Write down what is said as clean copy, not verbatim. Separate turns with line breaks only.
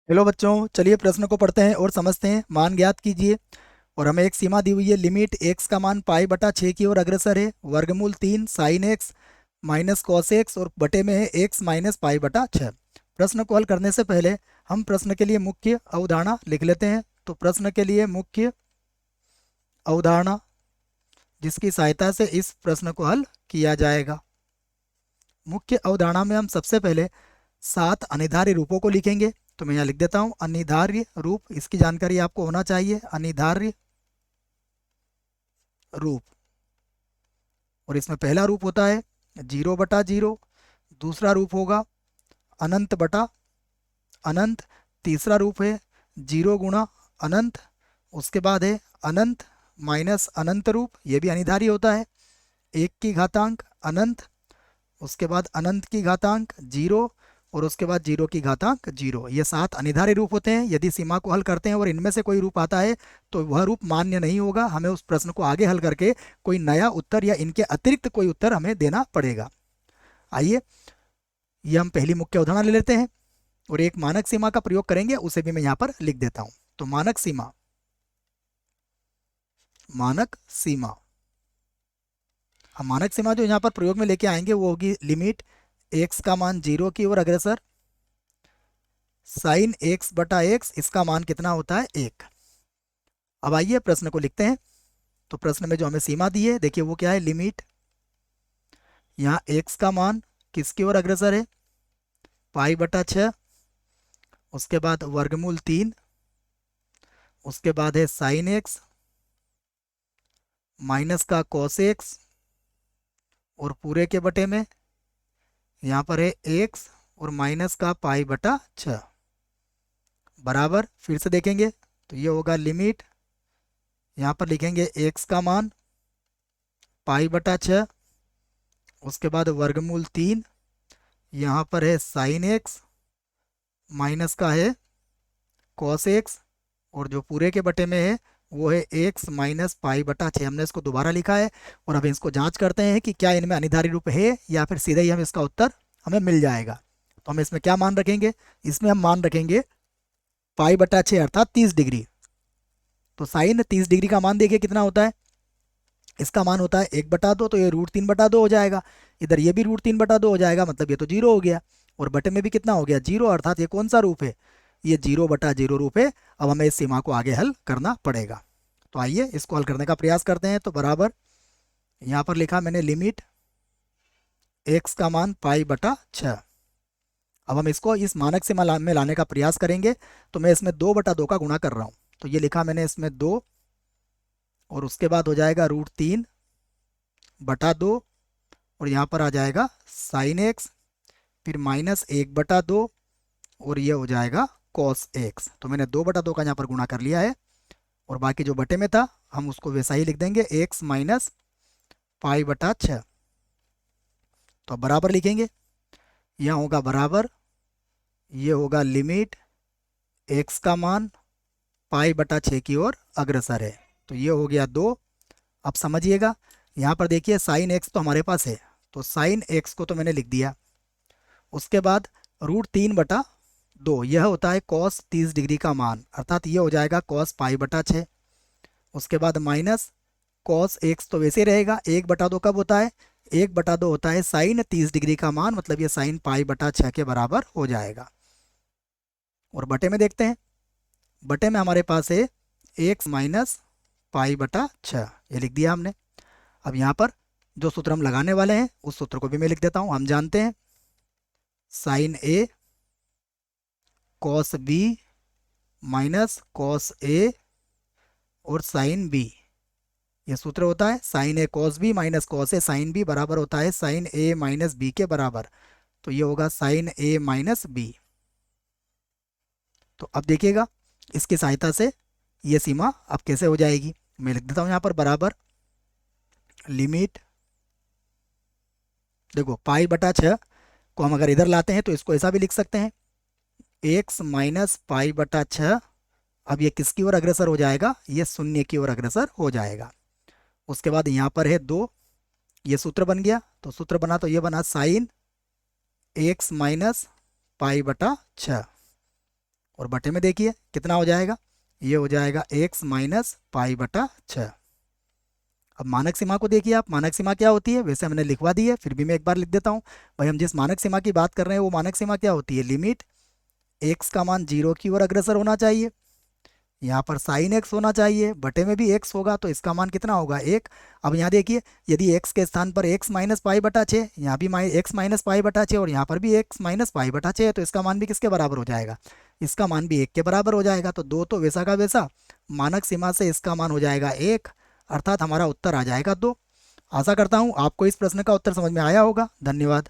Hello बच्चों, चलिए प्रश्न को पढ़ते हैं और समझते हैं। मान ज्ञात कीजिए और हमें एक सीमा दी हुई है। लिमिट एक्स का मान पाई बटा 6 की ओर अग्रसर है। वर्गमूल 3 sine x minus cos x और बटे में है एक्स माइनस पाई बटा 6। प्रश्न को हल करने से पहले हम प्रश्न के लिए मुख्य अवधारणा लिख लेते हैं। तो प्रश्न के लिए मुख्य अवधारणा जिसकी सहायता से इस प्रश्न को हल किया जाएगा। मुख्य अवधारणा में हम सबसे पहले 7 अनिर्धार्य रूपों को लिखेंगे। तो मैं यहाँ लिख देता हूँ अनिर्धार्य रूप, इसकी जानकारी आपको होना चाहिए। अनिर्धार्य रूप, और इसमें पहला रूप होता है 0/0। दूसरा रूप होगा अनंत बटा अनंत। तीसरा रूप है 0 गुणा अनंत। उसके बाद है अनंत माइनस अनंत रूप, ये भी अनिर्धार्य होता है। 1 की घातांक अनंत, उसके बाद अनंत की घातांक 0 और उसके बाद 0 की घातांक 0। ये 7 अनिर्धार्य रूप होते हैं। यदि सीमा को हल करते हैं और इनमें से कोई रूप आता है तो वह रूप मान्य नहीं होगा। हमें उस प्रश्न को आगे हल करके कोई नया उत्तर या इनके अतिरिक्त कोई उत्तर हमें देना पड़ेगा। आइए, ये हम पहली मुख्य अवधारणा ले लेते हैं और एक मानक सीमा का प्रयोग करेंगे, उसे भी मैं यहाँ पर लिख देता हूँ। तो मानक सीमा, मानक सीमा, हम मानक सीमा जो यहाँ पर प्रयोग में लेके आएंगे वो होगी लिमिट एक्स का मान 0 की ओर अग्रसर साइन एक्स बटा एक्स, इसका मान कितना होता है 1। अब आइए प्रश्न को लिखते हैं। तो प्रश्न में जो हमें सीमा दी है, देखिए वो क्या है, लिमिट, यहाँ एक्स का मान किसकी ओर अग्रसर है, पाई बटा 6। उसके बाद वर्गमूल 3, उसके बाद है साइन एक्स माइनस का कॉस एक्स और पूरे के बटे में यहाँ पर है एक्स और माइनस का पाई बटा 6 बराबर। फिर से देखेंगे तो ये होगा लिमिट, यहाँ पर लिखेंगे एक्स का मान पाई बटा 6, उसके बाद वर्गमूल 3, यहाँ पर है साइन एक्स माइनस का है कॉस एक्स और जो पूरे के बटे में है वो है एक्स माइनस पाई बटा 6। हमने इसको दोबारा लिखा है और अब इसको जांच करते हैं कि क्या इनमें अनिर्धारित रूप है या फिर सीधे ही हम इसका उत्तर हमें मिल जाएगा। तो हम इसमें क्या मान रखेंगे, इसमें हम मान रखेंगे पाई बटा 6 अर्थात 30 डिग्री। तो साइन 30 डिग्री का मान देखिए कितना होता है, इसका मान होता है 1/2, तो ये √3/2 हो जाएगा। इधर ये भी √3/2 हो जाएगा, मतलब ये तो 0 हो गया। और बटे में भी कितना हो गया, 0, अर्थात ये कौन सा रूप है, ये 0/0 रूप है। अब हमें इस सीमा को आगे हल करना पड़ेगा। तो आइए इसको हल करने का प्रयास करते हैं। तो बराबर, यहाँ पर लिखा मैंने लिमिट एक्स का मान पाई बटा 6। अब हम इसको इस मानक से में लाने का प्रयास करेंगे। तो मैं इसमें 2/2 का गुणा कर रहा हूँ। तो ये लिखा मैंने इसमें 2 और उसके बाद हो जाएगा √3/2 और यहाँ पर आ जाएगा साइन एक्स, फिर -1/2 और ये हो जाएगा कॉस एक्स। तो मैंने 2/2 का यहाँ पर गुणा कर लिया है और बाकी जो बटे में था हम उसको वैसा ही लिख देंगे, एक्स माइनस पाई बटा 6। तो अब बराबर लिखेंगे, यहाँ होगा बराबर, ये होगा लिमिट एक्स का मान पाई बटा 6 की ओर अग्रसर है। तो ये हो गया 2। अब समझिएगा, यहाँ पर देखिए साइन एक्स तो हमारे पास है, तो साइन एक्स को तो मैंने लिख दिया। उसके बाद √3/2 यह होता है कॉस 30 डिग्री का मान, अर्थात ये हो जाएगा कॉस पाई बटा 6। उसके बाद माइनस कॉस एक्स तो वैसे रहेगा। 1/2 कब होता है, 1/2 होता है साइन 30 डिग्री का मान, मतलब ये साइन पाई बटा 6 के बराबर हो जाएगा। और बटे में देखते हैं, बटे में हमारे पास है एक्स माइनस पाई बटा 6, ये लिख दिया हमने। अब यहाँ पर जो सूत्र हम लगाने वाले हैं उस सूत्र को भी मैं लिख देता हूँ। हम जानते हैं sign A cos B minus cos A और साइन बी, ये सूत्र होता है sign A cos B minus cos A sine B बराबर होता है साइन ए माइनस बी के बराबर। तो ये होगा साइन ए माइनस बी। तो अब देखिएगा इसकी सहायता से ये सीमा अब कैसे हो जाएगी। मैं लिख देता हूँ यहाँ पर बराबर लिमिट, देखो पाई बटा 6 को हम अगर इधर लाते हैं तो इसको ऐसा भी लिख सकते हैं, एक्स माइनस पाई बटा 6। अब ये किसकी ओर अग्रसर हो जाएगा, ये शून्य की ओर अग्रसर हो जाएगा। उसके बाद यहाँ पर है 2, ये सूत्र बन गया। तो सूत्र बना तो ये बना साइन एक्स माइनस पाई बटा 6 और बटे में देखिए कितना हो जाएगा, ये हो जाएगा x माइनस पाई बटा 6। अब मानक सीमा को देखिए आप, मानक सीमा क्या होती है, वैसे हमने लिखवा दी है, फिर भी मैं एक बार लिख देता हूँ। भाई हम जिस मानक सीमा की बात कर रहे हैं वो मानक सीमा क्या होती है, लिमिट x का मान 0 की ओर अग्रसर होना चाहिए, यहाँ पर साइन x होना चाहिए, बटे में भी x होगा, तो इसका मान कितना होगा 1। अब यहाँ देखिए यदि x के स्थान पर x माइनस पाई बटा 6, यहाँ भी x माइनस पाई बटा 6 और यहाँ पर भी x माइनस पाई बटा 6 है, तो इसका मान भी किसके बराबर हो जाएगा, इसका मान भी 1 के बराबर हो जाएगा। तो दो तो वैसा का वैसा, मानक सीमा से इसका मान हो जाएगा 1, अर्थात हमारा उत्तर आ जाएगा 2। आशा करता हूँ आपको इस प्रश्न का उत्तर समझ में आया होगा। धन्यवाद।